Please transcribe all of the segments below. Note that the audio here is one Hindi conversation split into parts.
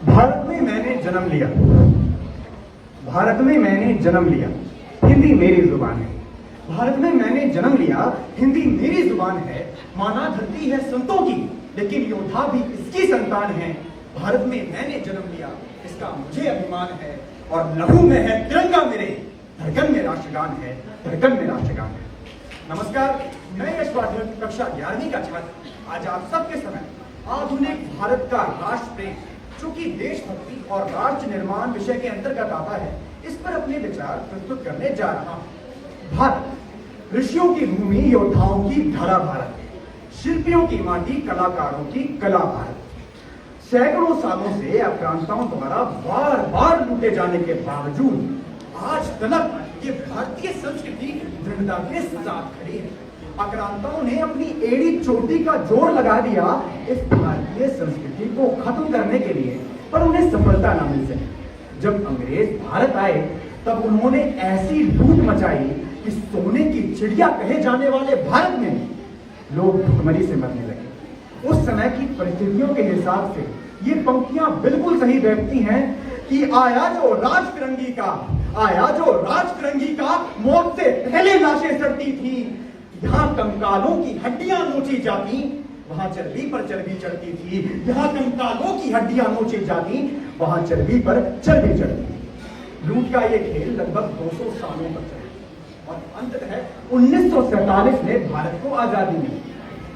भारत में मैंने जन्म लिया, भारत में मैंने जन्म लिया, हिंदी मेरी जुबान है। भारत में मैंने जन्म लिया, हिंदी मेरी जुबान है। माना धरती है संतों की, लेकिन योद्धा भी इसकी संतान है। भारत में मैंने जन्म लिया, इसका मुझे अभिमान है। और लहू में है तिरंगा मेरे, धड़कन में राष्ट्रगान है, धड़कन में राष्ट्रगान है। नमस्कार, मैं यशवर्धन, कक्षा 11वीं का छात्र। आज आप सबके समय आधुनिक भारत का राष्ट्र प्रेम, जो कि देशभक्ति और राष्ट्र निर्माण विषय के अंतर्गत आता है, इस पर अपने विचार प्रस्तुत करने जा रहा हूं। भारत ऋषियों की भूमि, योद्धाओं की धरा भारत, शिल्पियों की माटी, कलाकारों की कला भारत। सैकड़ों सालों से आक्रांताओं द्वारा बार बार लूटे जाने के बावजूद आज तक ये भारतीय संस्कृति दृढ़ता के साथ खड़ी है। आक्रांताओं ने अपनी एड़ी चोटी का जोर लगा दिया इस भारतीय संस्कृति को खत्म करने के लिए, पर उन्हें सफलता न मिल सकी। जब अंग्रेज भारत आए तब उन्होंने ऐसी लूट मचाई कि सोने की चिड़िया कहे जाने वाले भारत में लोग भुखमरी से मरने लगे। उस समय की परिस्थितियों के हिसाब से ये पंक्तियां बिल्कुल सही बैठती हैं कि आया जो राज फिरंगी का, आया जो राज फिरंगी का, मौत से पहले लाशें सड़ती थी। यहाँ कंकालों की हड्डियां नोची जाती, वहां चर्बी पर चर्बी चढ़ती थी। यहाँ कंकालों की हड्डियां नोची जाती, वहां चर्बी पर चर्बी चढ़ती थी। लूट का ये खेल लगभग 200 सालों तक चला और अंततः 1947 में भारत को आजादी मिली।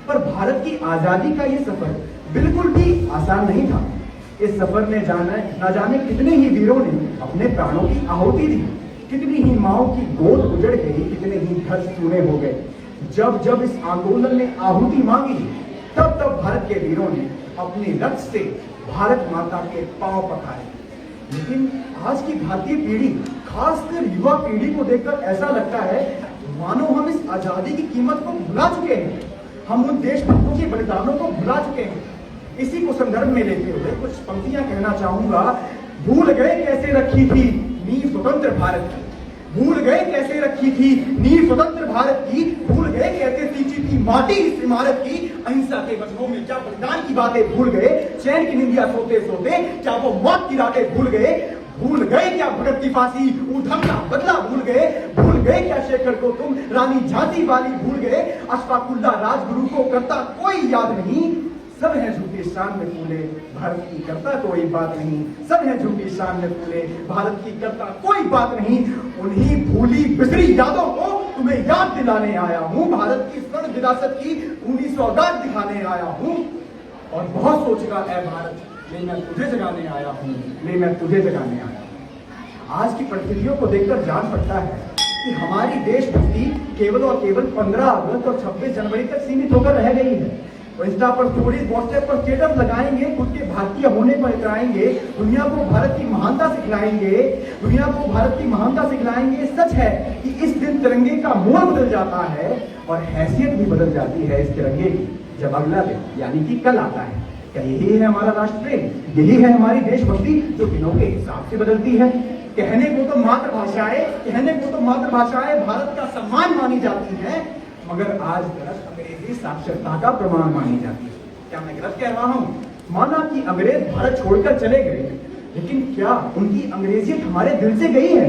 पर भारत की आजादी का ये सफर बिल्कुल भी आसान नहीं था। इस सफर में न जाने कितने ही वीरों ने अपने प्राणों की आहुति दी, कितनी ही माओं की गोद उजड़ गई, कितने ही घर सूने हो गए। जब जब इस आंदोलन ने आहुति मांगी, तब तब भारत के वीरों ने अपने रक्त से भारत माता के पांव पखारे। लेकिन आज की भारतीय पीढ़ी, खासकर युवा पीढ़ी को देखकर ऐसा लगता है मानो हम इस आजादी की कीमत को भुला चुके हैं, हम उन देशभक्तों के बलिदानों को भुला चुके हैं। इसी को संदर्भ में लेते हुए कुछ पंक्तियां कहना चाहूंगा। भूल गए कैसे रखी थी नींव स्वतंत्र भारत की, भूल गए कैसे रखी थी नींव स्वतंत्र भारत की, भूल गए कैसे सींची थी माटी इस इमारत की। अहिंसा के वचनों में क्या बलिदान की बातें भूल गए, चैन की निंदिया सोते सोते क्या वो मौत की रातें भूल गए। भूल गए क्या भगत की फांसी, ऊधम का बदला भूल गए। भूल गए क्या शेखर को तुम रानी झांसी वाली भूल गए। अशफाकुल्ला राजगुरु को करता कोई याद नहीं, सब है झूठी शान में फूले, भारत की करता कोई बात नहीं। सब है झूठी शान में फूले, भारत की करता कोई बात नहीं। उन्हीं भूली बिसरी यादों को तुम्हें याद दिलाने आया हूँ। भारत की स्वर्ण विरासत की ऊनी सौगात दिखाने आया हूँ। और बहुत सोचेगा ऐ भारत, ले मैं तुझे जगाने आया हूँ, ले मैं तुझे जगाने आया हूँ। आज की परिस्थितियों को देखकर जान पड़ता है कि हमारी देशभक्ति केवल और केवल 15 अगस्त और 26 जनवरी तक सीमित होकर रह गई है। इंस्टा पर स्टोरीज, व्हाट्सएप पर स्टेटस लगाएंगे, खुद के भारतीय होने पर इतराएंगे, दुनिया को भारत की महानता सिखलाएंगे, दुनिया को भारत की महानता सिखलाएंगे। सच है कि इस दिन तिरंगे का मोड़ बदल जाता है और हैसियत भी बदल जाती है इस तिरंगे की, जब अगला दिन यानी कि कल आता है। क्या यही है हमारा राष्ट्र प्रेम, यही है हमारी देशभक्ति जो दिनों के हिसाब से बदलती है। कहने को तो मातृभाषाएं, कहने को तो मातृभाषाएं भारत का सम्मान मानी जाती है, मगर आज गलत अंग्रेजी साक्षरता का प्रमाण मानी जाती है। क्या मैं गलत कह रहा हूं? माना कि अंग्रेज भारत छोड़कर चले गए, लेकिन क्या उनकी अंग्रेजियत हमारे दिल से गई है?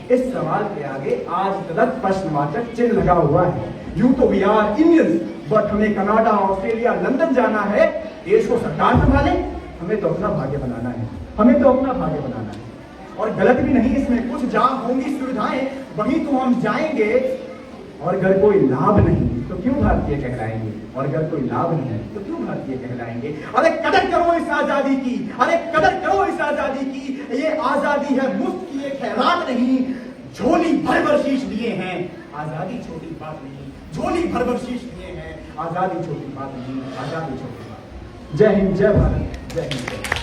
इस सवाल के आगे आज गलत प्रश्नवाचक चिन्ह लगा हुआ है। यूं तो वी आर इंडियंस, बट हमें कनाडा, ऑस्ट्रेलिया, लंदन जाना है, देश को सरकार संभाले। हमें तो अपना भाग्य बनाना है, हमें तो अपना भाग्य बनाना है। और गलत भी नहीं इसमें, कुछ जहां होंगी सुविधाएं वहीं तो हम जाएंगे। और अगर कोई लाभ नहीं तो क्यों भारतीय कहलाएंगे, और अगर कोई लाभ नहीं है तो क्यों भारतीय कहलाएंगे। अरे कदर करो इस आजादी की, अरे कदर करो इस आजादी की। ये आजादी है मुफ्त की, एक खैरात नहीं, झोली भर भर शीश लिए हैं। आजादी छोटी बात नहीं, झोली भर भर शीश लिए हैं। आजादी छोटी बात नहीं, आजादी छोटी बात। जय हिंद, जय भारत, जय हिंद।